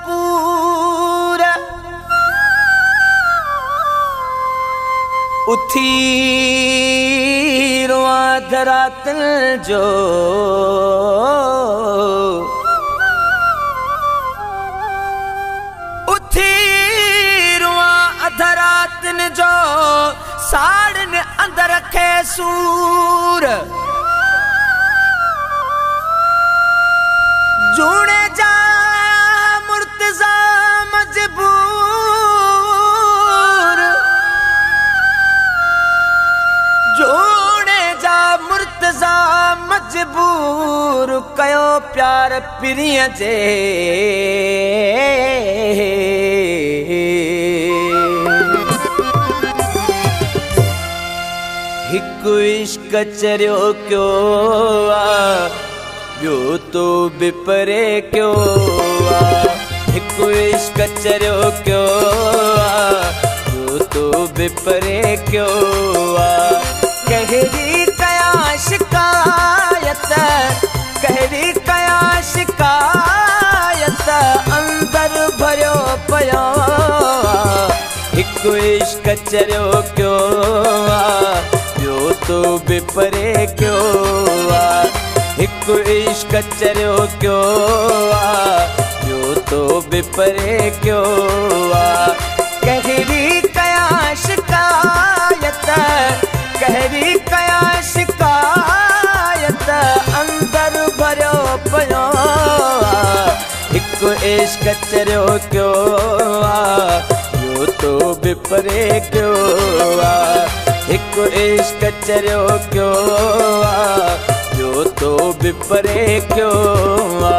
पूरा उथी रुआ धरातल जो उथी रुआ धरातल जो साड़न अंदर रखे सूर जूने जा मुर्तजा मजबूर जूने जा मुर्तजा मजबूर कयो प्यार पिरिय जे हिकु इश्क चरियो क्यों आ यो तो बिपरे क्यों आ हिकु इश्क चरियो क्यों आ यो तो बिपरे क्यों आ कहरी कया शिकायत कहरी कया शिकायत अंदर भरियो पयो हिकु इश्क चरियो क्यों आ यो तो बिपरे क्यों आ हिकु इश्क चरियो क्यों आ यो तो बिपरे क्यों आ कहरी कया शिकायत कहरी कया शिकायत अंदर भरियो पयो हिकु इश्क चरियो क्यों आ यो तो बिपरे क्यों आ हिकु इश्क चरियो क्यों आ यो तो बिपरे क्यों आ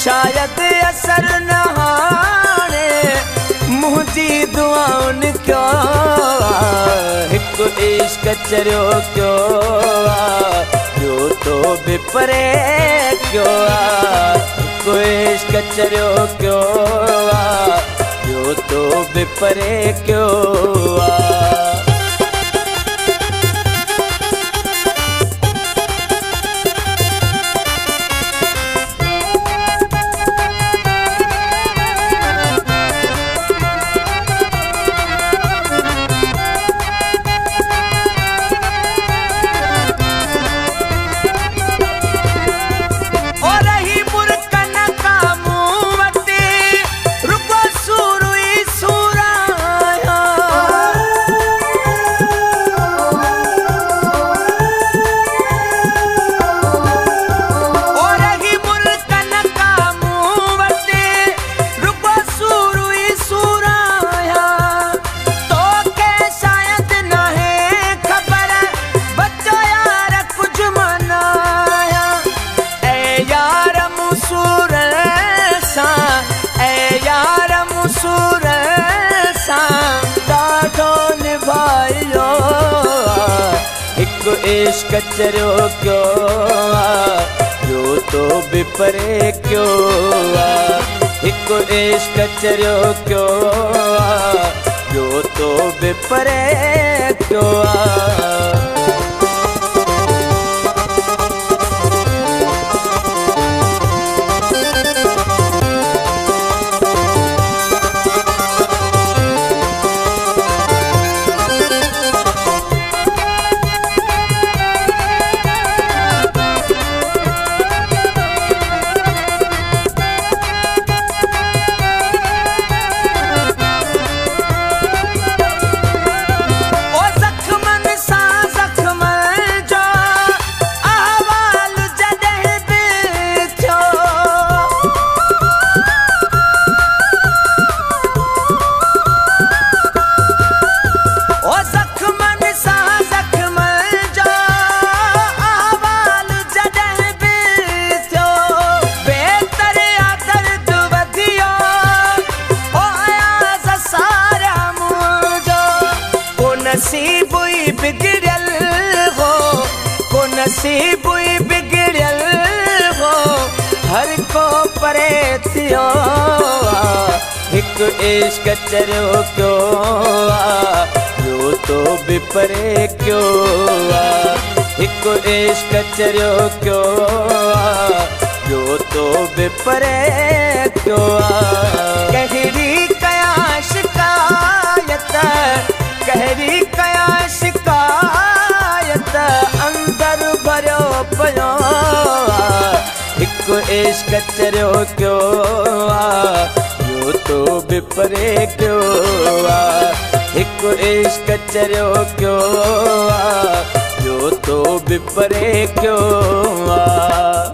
शायद असर नहाने मुझी दुआन क्यों हिकु इश्क चरियो क्यों आ यो तो बिपरे क्यों आ हिकु इश्क चरियो क्यों आ यो तो बिपरे क्यों आ हिकु इश्क चरियो क्यों आ यो तो बिपरे क्यों आ हिकु इश्क चरियो क्यों आ यो तो बिपरे क्यों आ थियो हिक इश्क चरियो क्यों ॿियो तो बि परे क्यों हिक इश्क चरियो क्यों ॿियो तो बि परे क्यों कहिड़ी कया शिकायत कहिड़ी कया शिकायत अंदर भरियो पियो हिक इश्क चरियो क्यों ॿियो तो बि परे क्यों हिक इश्क चरियो क्यों ॿियो तो बि परे क्यों